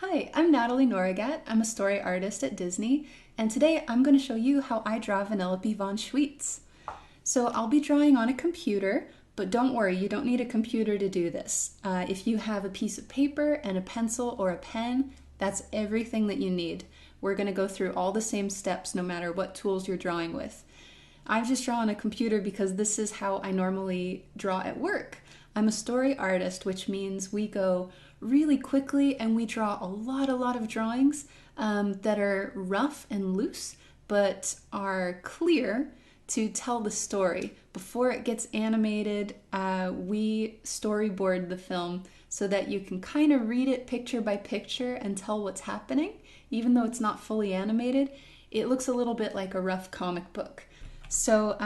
Hi, I'm Natalie Nourigat. I'm a story artist at Disney, and today I'm going to show you how I draw Vanellope von Schweetz. So I'll be drawing on a computer, but don't worry, you don't need a computer to do this. If you have a piece of paper and a pencil or a pen, that's everything that you need. We're going to go through all the same steps no matter what tools you're drawing with. I've just drawn on a computer because this is how I normally draw at work. I'm a story artist, which means we go really quickly and we draw a lot of drawings that are rough and loose, but are clear to tell the story. Before it gets animated, we storyboard the film so that you can kind of read it picture by picture and tell what's happening. Even though it's not fully animated, it looks a little bit like a rough comic book. So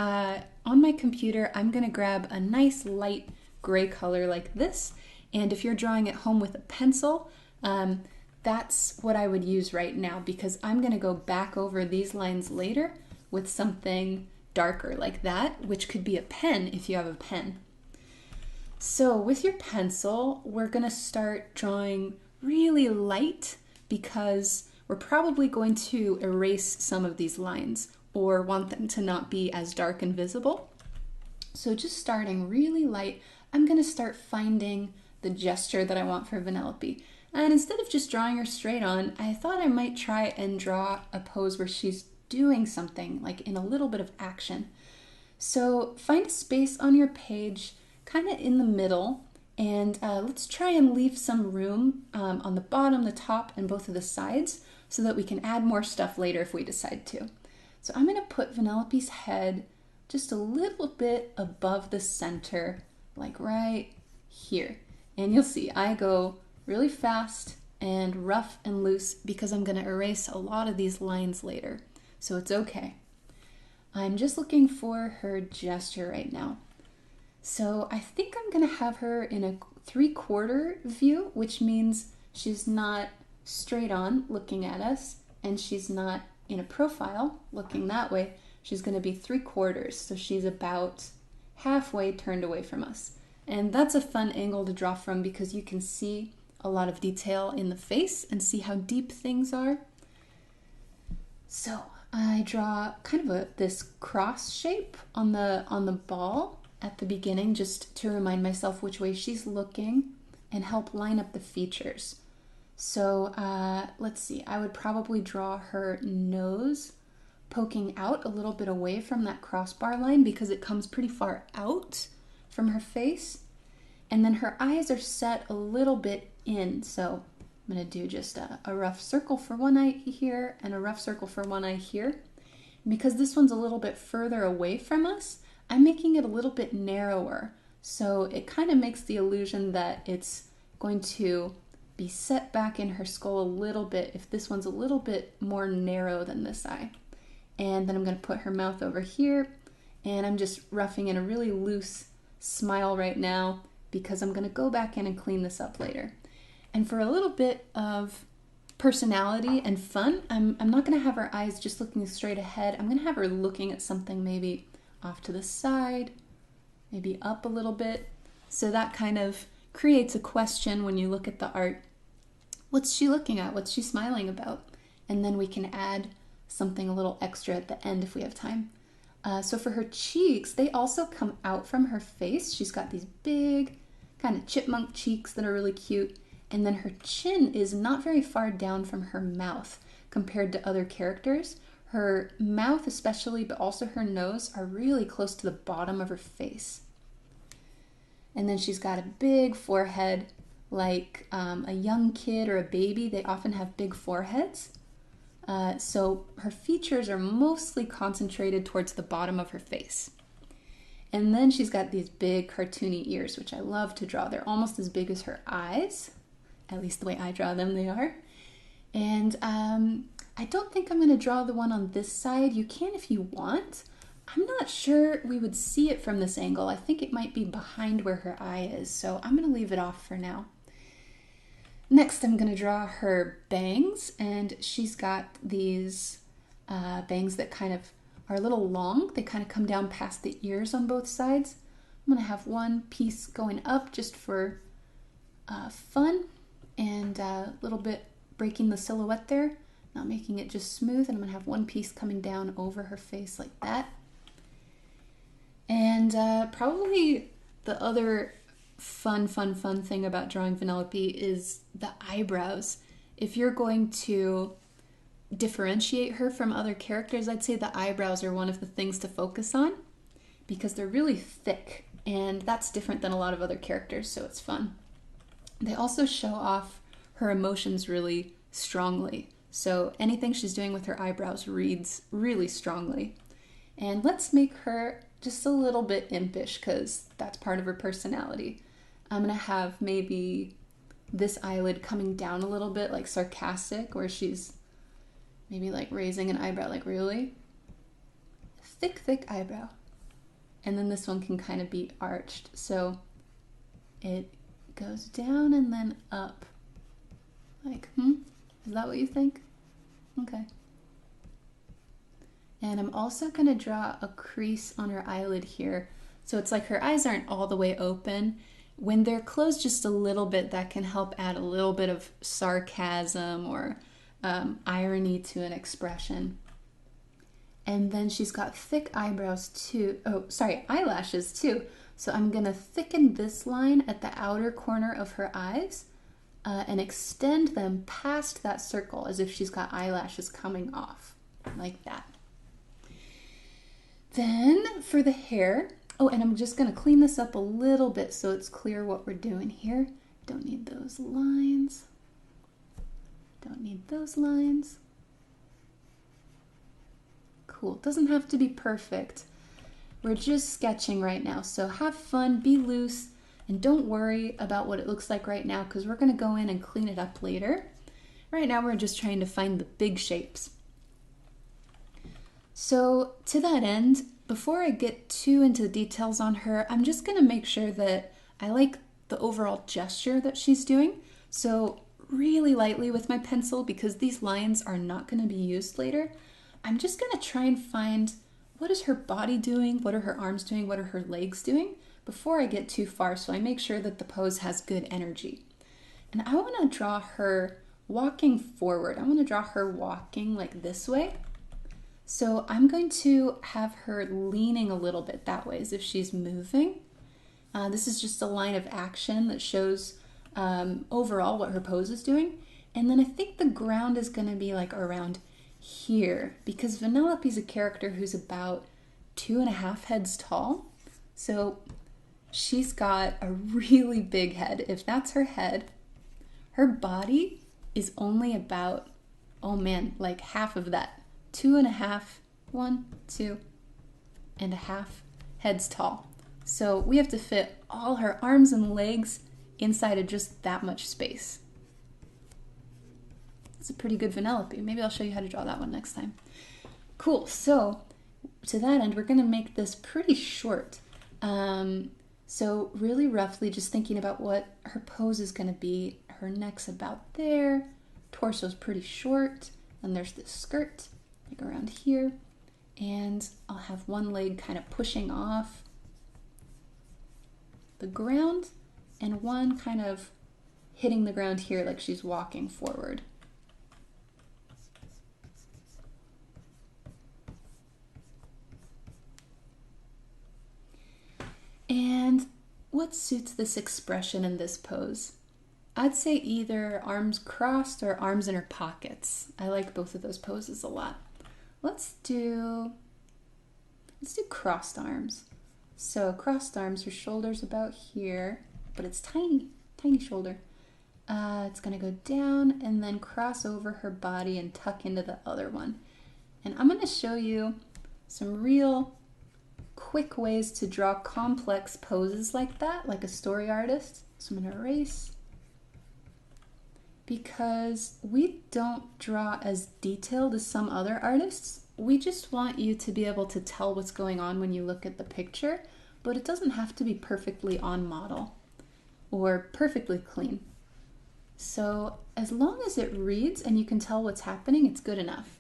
on my computer, I'm going to grab a nice light gray color like this. And if you're drawing at home with a pencil, that's what I would use right now because I'm going to go back over these lines later with something darker like that, which could be a pen if you have a pen. So with your pencil, we're going to start drawing really light because we're probably going to erase some of these lines or want them to not be as dark and visible. So just starting really light, I'm going to start finding the gesture that I want for Vanellope. And instead of just drawing her straight on, I thought I might try and draw a pose where she's doing something, like in a little bit of action. So find a space on your page, kind of in the middle, and let's try and leave some room on the bottom, the top, and both of the sides so that we can add more stuff later if we decide to. So I'm going to put Vanellope's head just a little bit above the center, like right here. And you'll see I go really fast and rough and loose because I'm going to erase a lot of these lines later. So it's okay. I'm just looking for her gesture right now. So I think I'm going to have her in a 3/4 view, which means she's not straight on looking at us and she's not in a profile looking that way. She's going to be 3/4, so she's about halfway turned away from us. And that's a fun angle to draw from because you can see a lot of detail in the face and see how deep things are. So I draw kind of this cross shape on the ball at the beginning just to remind myself which way she's looking and help line up the features. So let's see, I would probably draw her nose poking out a little bit away from that crossbar line because it comes pretty far out from her face. And then her eyes are set a little bit in. So I'm going to do just a rough circle for one eye here and a rough circle for one eye here. And because this one's a little bit further away from us, I'm making it a little bit narrower. So it kind of makes the illusion that it's going to be set back in her skull a little bit if this one's a little bit more narrow than this eye. And then I'm going to put her mouth over here, and I'm just roughing in a really loose smile right now because I'm going to go back in and clean this up later. And for a little bit of personality and fun, I'm not going to have her eyes just looking straight ahead. I'm going to have her looking at something maybe off to the side, maybe up a little bit. So that kind of creates a question when you look at the art. What's she looking at? What's she smiling about? And then we can add something a little extra at the end if we have time. So for her cheeks, they also come out from her face. She's got these big kind of chipmunk cheeks that are really cute. And then her chin is not very far down from her mouth compared to other characters. Her mouth especially, but also her nose are really close to the bottom of her face. And then she's got a big forehead like a young kid or a baby. They often have big foreheads. So her features are mostly concentrated towards the bottom of her face. And then she's got these big cartoony ears, which I love to draw. They're almost as big as her eyes. At least the way I draw them, they are. And I don't think I'm going to draw the one on this side. You can if you want. I'm not sure we would see it from this angle. I think it might be behind where her eye is. So I'm going to leave it off for now. Next, I'm going to draw her bangs, and she's got these bangs that kind of are a little long. They kind of come down past the ears on both sides. I'm going to have one piece going up just for fun and a little bit breaking the silhouette there, not making it just smooth, and I'm gonna have one piece coming down over her face like that. And probably the other fun thing about drawing Vanellope is the eyebrows. If you're going to differentiate her from other characters, I'd say the eyebrows are one of the things to focus on because they're really thick, and that's different than a lot of other characters, so it's fun. They also show off her emotions really strongly, so anything she's doing with her eyebrows reads really strongly. And let's make her just a little bit impish because that's part of her personality. I'm gonna have maybe this eyelid coming down a little bit, like sarcastic, where she's maybe like raising an eyebrow, like really thick eyebrow. And then this one can kind of be arched, so it goes down and then up. Like, is that what you think? Okay. And I'm also gonna draw a crease on her eyelid here. So it's like her eyes aren't all the way open. When they're closed just a little bit, that can help add a little bit of sarcasm or irony to an expression. And then she's got thick eyebrows too. Oh, sorry, eyelashes too. So I'm gonna thicken this line at the outer corner of her eyes and extend them past that circle as if she's got eyelashes coming off, like that. Then for the hair, oh, and I'm just gonna clean this up a little bit so it's clear what we're doing here. Don't need those lines. Don't need those lines. Cool, it doesn't have to be perfect. We're just sketching right now, so have fun, be loose, and don't worry about what it looks like right now because we're gonna go in and clean it up later. Right now we're just trying to find the big shapes. So to that end, before I get too into the details on her, I'm just gonna make sure that I like the overall gesture that she's doing. So really lightly with my pencil, because these lines are not gonna be used later, I'm just gonna try and find what is her body doing, what are her arms doing, what are her legs doing, before I get too far, so I make sure that the pose has good energy. And I wanna draw her walking forward. I wanna draw her walking like this way. So I'm going to have her leaning a little bit that way as if she's moving. This is just a line of action that shows overall what her pose is doing. And then I think the ground is gonna be like around here because Vanellope is a character who's about 2.5 heads tall. So she's got a really big head. If that's her head, her body is only about, oh man, like half of that. 2.5, 2.5 heads tall. So we have to fit all her arms and legs inside of just that much space. It's a pretty good Vanellope. Maybe I'll show you how to draw that one next time. Cool, so to that end, we're gonna make this pretty short. So really roughly just thinking about what her pose is gonna be. Her neck's about there, torso's pretty short, and there's this skirt, like around here, and I'll have one leg kind of pushing off the ground and one kind of hitting the ground here like she's walking forward. And what suits this expression in this pose? I'd say either arms crossed or arms in her pockets. I like both of those poses a lot. Let's do crossed arms. So crossed arms, her shoulder's about here, but it's tiny, tiny shoulder. It's gonna go down and then cross over her body and tuck into the other one. And I'm gonna show you some real quick ways to draw complex poses like that, like a story artist. So I'm gonna erase, because we don't draw as detailed as some other artists. We just want you to be able to tell what's going on when you look at the picture, but it doesn't have to be perfectly on model or perfectly clean. So as long as it reads and you can tell what's happening, it's good enough.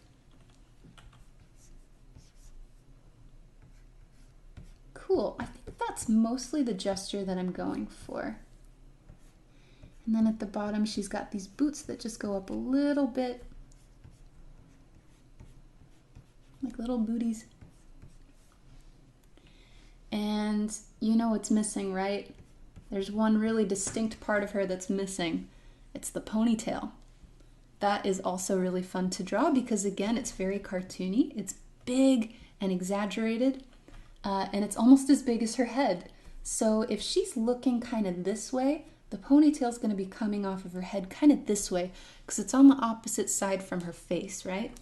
Cool, I think that's mostly the gesture that I'm going for. And then at the bottom, she's got these boots that just go up a little bit, like little booties. And you know what's missing, right? There's one really distinct part of her that's missing. It's the ponytail. That is also really fun to draw because, again, it's very cartoony. It's big and exaggerated, and it's almost as big as her head. So if she's looking kind of this way, the ponytail's going to be coming off of her head kind of this way because it's on the opposite side from her face, right?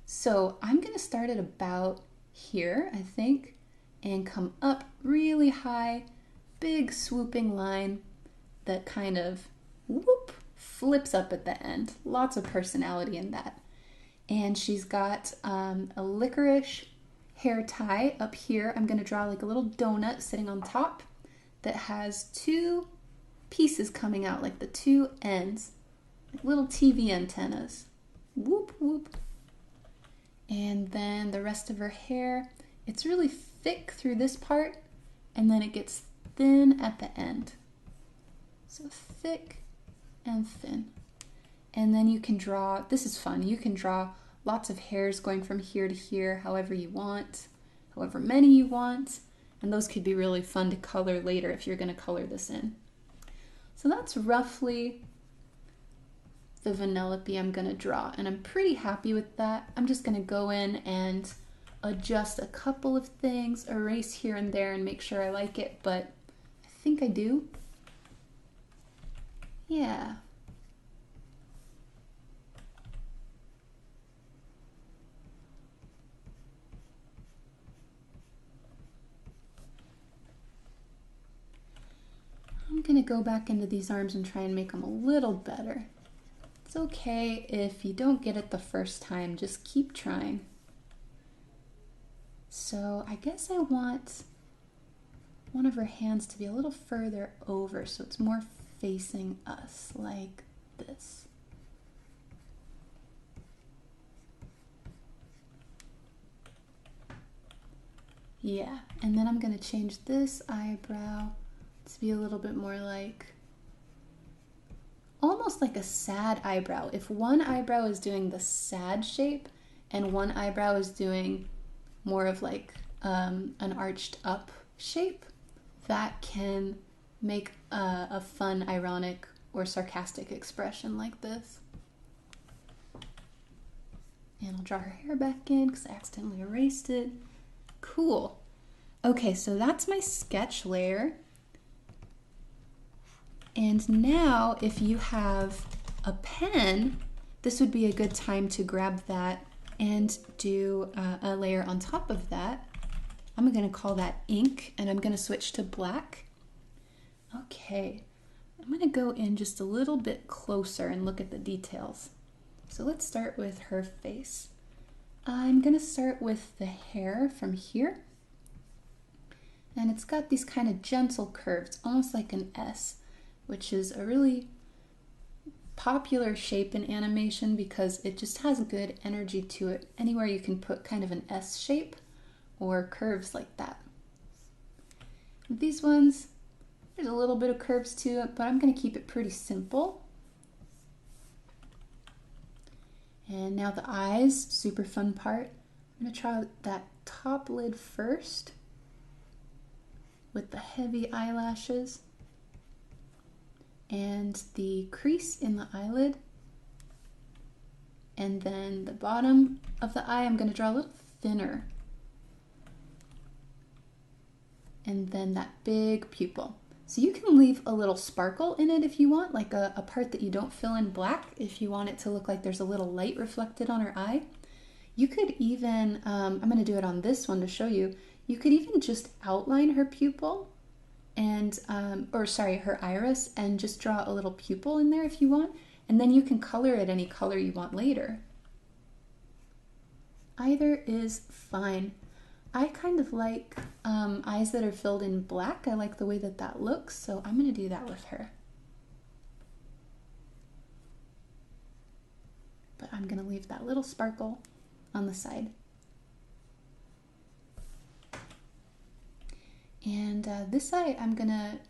So I'm going to start at about here, I think, and come up really high, big swooping line that kind of whoop, flips up at the end. Lots of personality in that. And she's got a licorice hair tie up here. I'm going to draw like a little donut sitting on top that has two pieces coming out, like the two ends, like little TV antennas. Whoop, whoop. And then the rest of her hair, it's really thick through this part, and then it gets thin at the end. So thick and thin. And then you can draw, this is fun, you can draw lots of hairs going from here to here, however you want, however many you want, and those could be really fun to color later if you're going to color this in. So that's roughly the Vanellope I'm going to draw, and I'm pretty happy with that. I'm just going to go in and adjust a couple of things, erase here and there and make sure I like it, but I think I do. Yeah. I'm going to go back into these arms and try and make them a little better. It's okay if you don't get it the first time, just keep trying. So I guess I want one of her hands to be a little further over so it's more facing us, like this. Yeah, and then I'm going to change this eyebrow to be a little bit more like, almost like a sad eyebrow. If one eyebrow is doing the sad shape and one eyebrow is doing more of like an arched up shape, that can make a fun, ironic, or sarcastic expression like this. And I'll draw her hair back in because I accidentally erased it. Cool. Okay, so that's my sketch layer. And now if you have a pen, this would be a good time to grab that and do a layer on top of that. I'm going to call that ink, and I'm going to switch to black. Okay, I'm going to go in just a little bit closer and look at the details. So let's start with her face. I'm going to start with the hair from here. And it's got these kind of gentle curves, almost like an S, which is a really popular shape in animation because it just has good energy to it. Anywhere you can put kind of an S shape or curves like that. These ones, there's a little bit of curves to it, but I'm going to keep it pretty simple. And now the eyes, super fun part. I'm going to try that top lid first with the heavy eyelashes and the crease in the eyelid. And then the bottom of the eye, I'm going to draw a little thinner. And then that big pupil. So you can leave a little sparkle in it if you want, like a part that you don't fill in black, if you want it to look like there's a little light reflected on her eye. You could even, I'm going to do it on this one to show you, you could even just outline her pupil and, her iris, and just draw a little pupil in there if you want, and then you can color it any color you want later. Either is fine. I kind of like eyes that are filled in black. I like the way that that looks, so I'm going to do that with her. But I'm going to leave that little sparkle on the side. And this eye, I'm gonna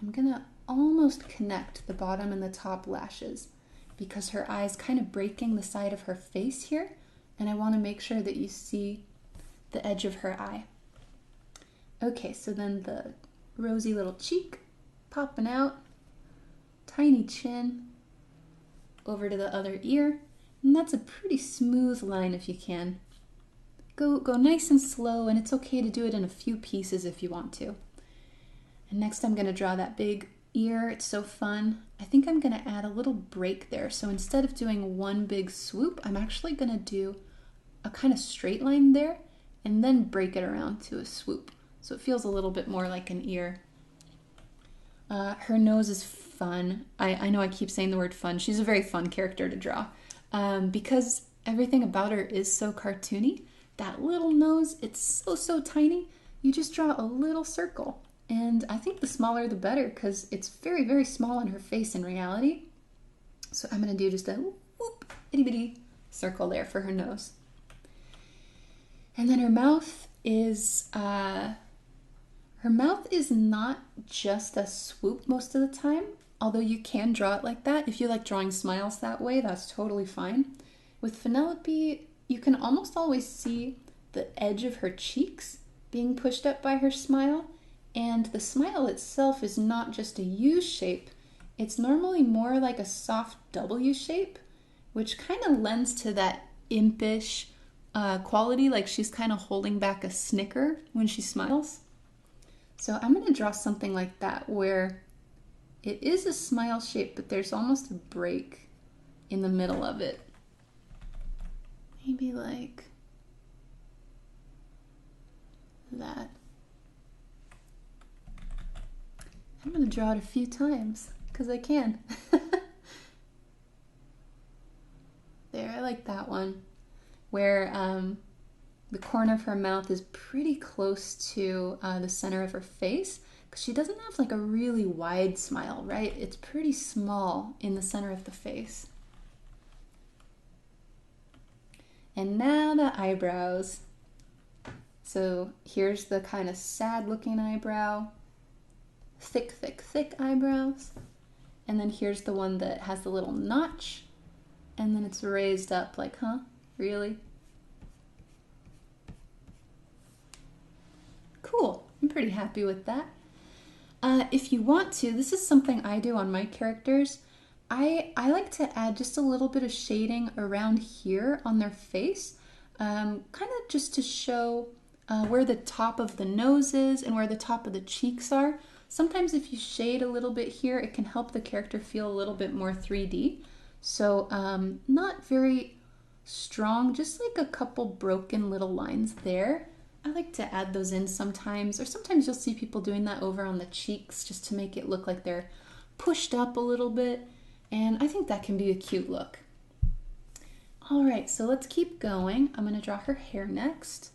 almost connect the bottom and the top lashes because her eye's kind of breaking the side of her face here, and I want to make sure that you see the edge of her eye. Okay, so then the rosy little cheek popping out, tiny chin, over to the other ear, and that's a pretty smooth line if you can. Go nice and slow, and it's okay to do it in a few pieces if you want to. And next I'm going to draw that big ear. It's so fun. I think I'm going to add a little break there. So instead of doing one big swoop, I'm actually going to do a kind of straight line there and then break it around to a swoop. So it feels a little bit more like an ear. Her nose is fun. I know I keep saying the word fun. She's a very fun character to draw because everything about her is so cartoony. That little nose, it's so tiny. You just draw a little circle. And I think the smaller the better because it's very, very small on her face in reality. So I'm going to do just a whoop, itty bitty circle there for her nose. And then her mouth is not just a swoop most of the time, although you can draw it like that. If you like drawing smiles that way, that's totally fine. With Vanellope, you can almost always see the edge of her cheeks being pushed up by her smile, and the smile itself is not just a U shape. It's normally more like a soft W shape, which kind of lends to that impish quality, like she's kind of holding back a snicker when she smiles. So I'm going to draw something like that where it is a smile shape, but there's almost a break in the middle of it. Maybe like that. I'm going to draw it a few times because I can. There, I like that one. Where the corner of her mouth is pretty close to the center of her face, because she doesn't have like a really wide smile, right? It's pretty small in the center of the face. And now the eyebrows. So here's the kind of sad looking eyebrow, thick eyebrows. And then here's the one that has the little notch, and then it's raised up like, huh? Really? Cool. I'm pretty happy with that. If you want to, this is something I do on my characters. I like to add just a little bit of shading around here on their face, kind of just to show where the top of the nose is and where the top of the cheeks are. Sometimes if you shade a little bit here, it can help the character feel a little bit more 3D. So not very strong, just like a couple broken little lines there. I like to add those in sometimes, or sometimes you'll see people doing that over on the cheeks just to make it look like they're pushed up a little bit, and I think that can be a cute look. All right, so let's keep going. I'm going to draw her hair next.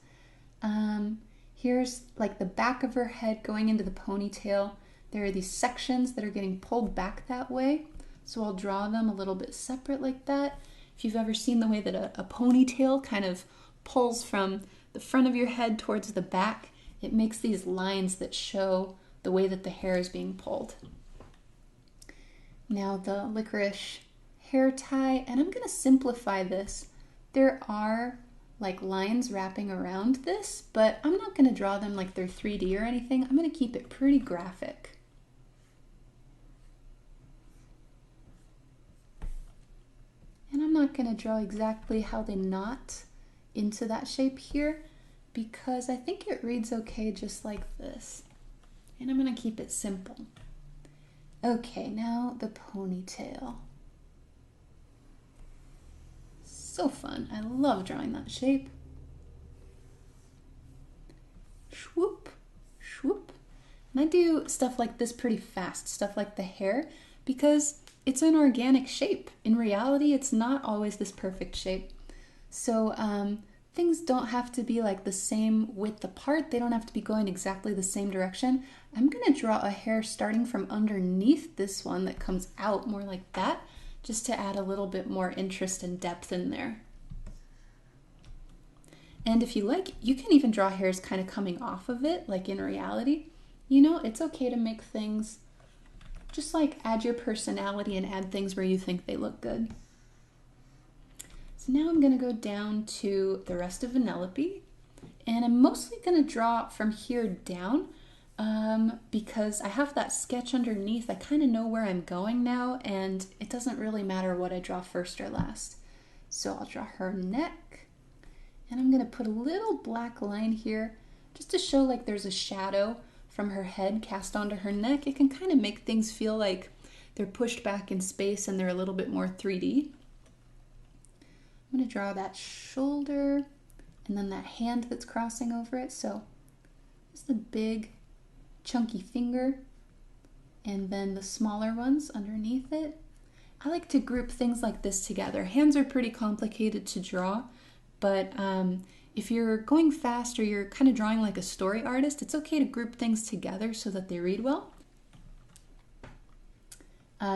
Here's like the back of her head going into the ponytail. There are these sections that are getting pulled back that way, so I'll draw them a little bit separate like that. If you've ever seen the way that a ponytail kind of pulls from the front of your head towards the back, it makes these lines that show the way that the hair is being pulled. Now the licorice hair tie, and I'm going to simplify this. There are like lines wrapping around this, but I'm not going to draw them like they're 3D or anything. I'm going to keep it pretty graphic. And I'm not going to draw exactly how they knot into that shape here, because I think it reads okay just like this. And I'm going to keep it simple. Okay, now the ponytail. So fun. I love drawing that shape. Swoop, swoop. And I do stuff like this pretty fast, stuff like the hair, because it's an organic shape. In reality, it's not always this perfect shape. So things don't have to be like the same width apart. They don't have to be going exactly the same direction. I'm going to draw a hair starting from underneath this one that comes out more like that, just to add a little bit more interest and depth in there. And if you like, you can even draw hairs kind of coming off of it, like in reality. You know, it's okay to make things just like add your personality and add things where you think they look good. So now I'm going to go down to the rest of Vanellope, and I'm mostly going to draw from here down because I have that sketch underneath. I kind of know where I'm going now, and it doesn't really matter what I draw first or last. So I'll draw her neck, and I'm going to put a little black line here just to show like there's a shadow from her head cast onto her neck. It can kind of make things feel like they're pushed back in space and they're a little bit more 3D. I'm going to draw that shoulder and then that hand that's crossing over it. So it's the big chunky finger and then the smaller ones underneath it. I like to group things like this together. Hands are pretty complicated to draw, but if you're going fast or you're kind of drawing like a story artist, it's okay to group things together so that they read well.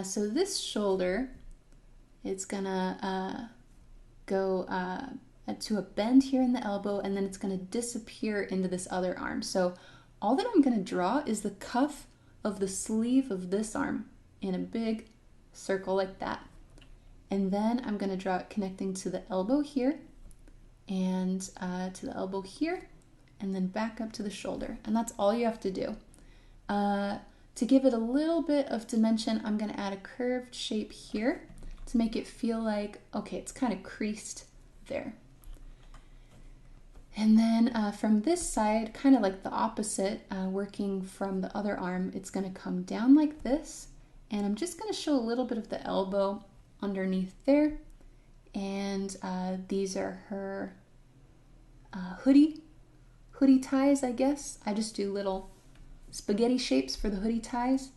So this shoulder, it's gonna go to a bend here in the elbow, and then it's gonna disappear into this other arm. So all that I'm gonna draw is the cuff of the sleeve of this arm in a big circle like that. And then I'm gonna draw it connecting to the elbow here, and to the elbow here, and then back up to the shoulder. And that's all you have to do. To give it a little bit of dimension, I'm going to add a curved shape here to make it feel like, okay, it's kind of creased there. And then from this side, kind of like the opposite, working from the other arm, it's going to come down like this. And I'm just going to show a little bit of the elbow underneath there. And these are her hoodie ties, I guess. I just do little spaghetti shapes for the hoodie ties.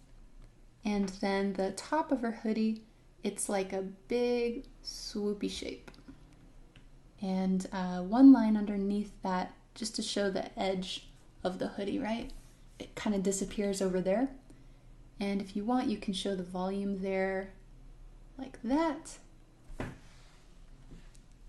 And then the top of her hoodie, it's like a big swoopy shape. And one line underneath that, just to show the edge of the hoodie, right? It kind of disappears over there. And if you want, you can show the volume there like that.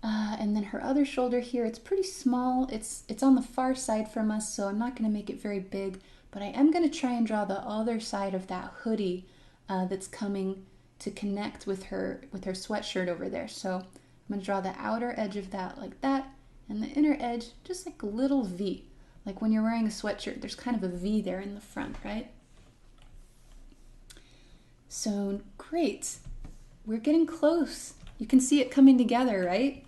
And then her other shoulder here, it's pretty small. It's on the far side from us, so I'm not going to make it very big, but I am going to try and draw the other side of that hoodie that's coming to connect with her sweatshirt over there. So I'm going to draw the outer edge of that like that, and the inner edge just like a little V. Like when you're wearing a sweatshirt, there's kind of a V there in the front, right? So great. We're getting close. You can see it coming together, right?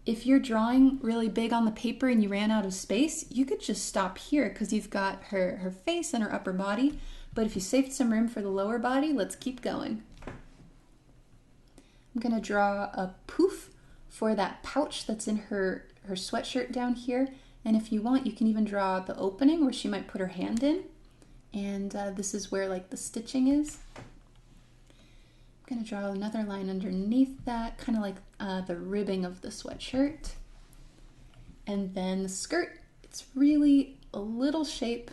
If you're drawing really big on the paper and you ran out of space, you could just stop here because you've got her face and her upper body. But if you saved some room for the lower body, let's keep going. I'm going to draw a poof for that pouch that's in her sweatshirt down here. And if you want, you can even draw the opening where she might put her hand in. And this is where like the stitching is. I'm going to draw another line underneath that, kind of like the ribbing of the sweatshirt. And then the skirt, it's really a little shape,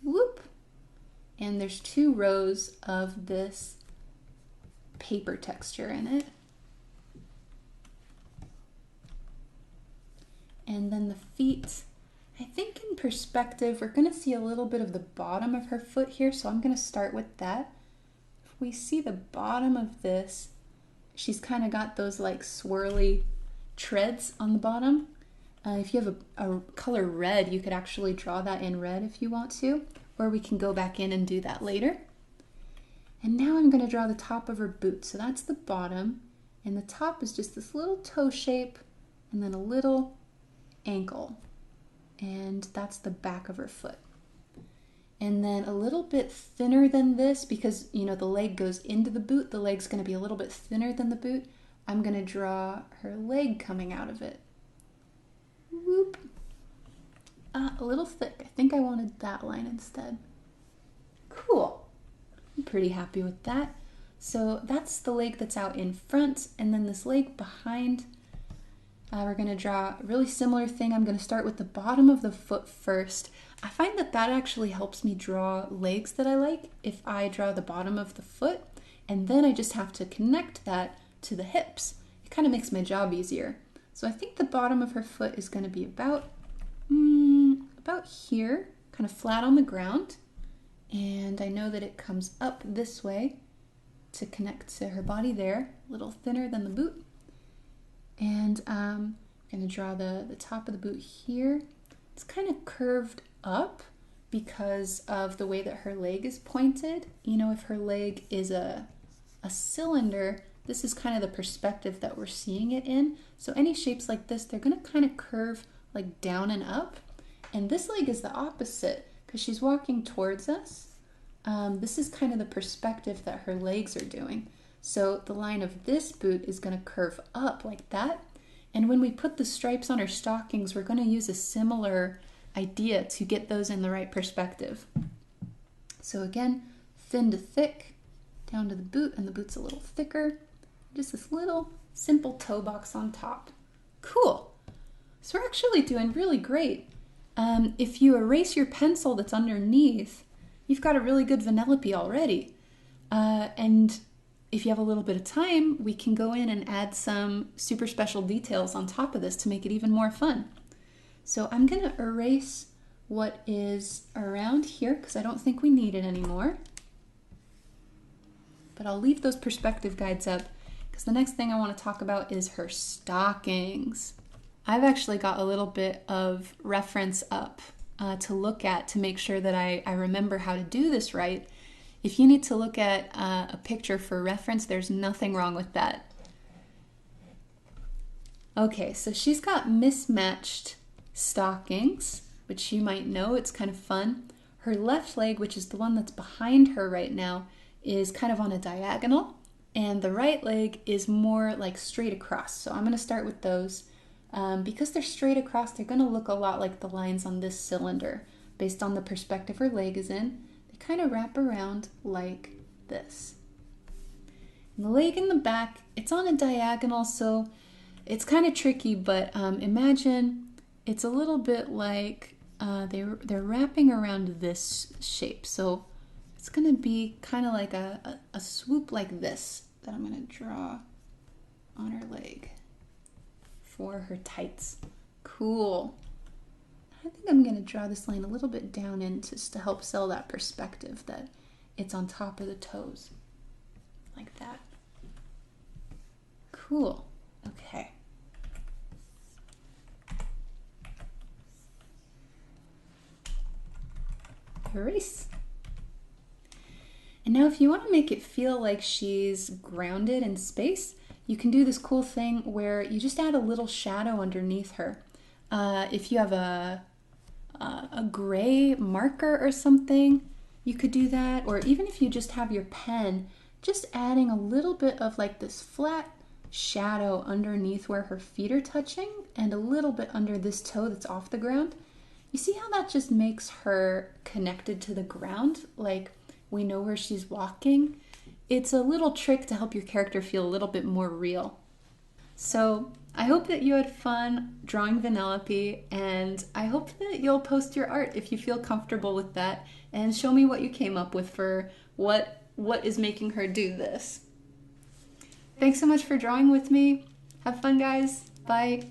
whoop, and there's 2 rows of this paper texture in it. And then the feet, I think in perspective, we're going to see a little bit of the bottom of her foot here, so I'm going to start with that. We see the bottom of this, she's kind of got those like swirly treads on the bottom. If you have a color red, you could actually draw that in red if you want to, or we can go back in and do that later. And now I'm going to draw the top of her boot. So that's the bottom, and the top is just this little toe shape and then a little ankle, and that's the back of her foot. And then a little bit thinner than this, because you know the leg goes into the boot, the leg's going to be a little bit thinner than the boot. I'm going to draw her leg coming out of it. Whoop. A little thick. I think I wanted that line instead. Cool. I'm pretty happy with that. So that's the leg that's out in front, and then this leg behind. We're going to draw a really similar thing. I'm going to start with the bottom of the foot first. I find that actually helps me draw legs that I like if I draw the bottom of the foot, and then I just have to connect that to the hips. It kind of makes my job easier. So I think the bottom of her foot is going to be about here, kind of flat on the ground. And I know that it comes up this way to connect to her body there, a little thinner than the boot. And I'm going to draw the top of the boot here. It's kind of curved up because of the way that her leg is pointed. You know, if her leg is a cylinder, this is kind of the perspective that we're seeing it in. So any shapes like this, they're going to kind of curve like down and up. And this leg is the opposite because she's walking towards us. This is kind of the perspective that her legs are doing. So the line of this boot is going to curve up like that. And when we put the stripes on her stockings, we're going to use a similar idea to get those in the right perspective. So again, thin to thick, down to the boot, and the boot's a little thicker. Just this little simple toe box on top. Cool. So we're actually doing really great. If you erase your pencil that's underneath, you've got a really good Vanellope already. And if you have a little bit of time, we can go in and add some super special details on top of this to make it even more fun. So I'm going to erase what is around here because I don't think we need it anymore. But I'll leave those perspective guides up because the next thing I want to talk about is her stockings. I've actually got a little bit of reference up to look at to make sure that I remember how to do this right. If you need to look at a picture for reference, there's nothing wrong with that. Okay, so she's got mismatched stockings, which you might know, it's kind of fun. Her left leg, which is the one that's behind her right now, is kind of on a diagonal, and the right leg is more like straight across. So I'm going to start with those. Because they're straight across, they're going to look a lot like the lines on this cylinder based on the perspective her leg is in. Kind of wrap around like this. And the leg in the back, it's on a diagonal, so it's kind of tricky, but imagine it's a little bit like they're wrapping around this shape. So it's going to be kind of like a swoop like this that I'm going to draw on her leg for her tights. Cool. I think I'm going to draw this line a little bit down in just to help sell that perspective that it's on top of the toes. Like that. Cool. Okay. Erase. And now if you want to make it feel like she's grounded in space, you can do this cool thing where you just add a little shadow underneath her. If you have a gray marker or something, you could do that. Or even if you just have your pen, just adding a little bit of like this flat shadow underneath where her feet are touching and a little bit under this toe that's off the ground. You see how that just makes her connected to the ground? Like we know where she's walking. It's a little trick to help your character feel a little bit more real. So I hope that you had fun drawing Vanellope, and I hope that you'll post your art if you feel comfortable with that and show me what you came up with for what is making her do this. Thanks so much for drawing with me. Have fun, guys. Bye.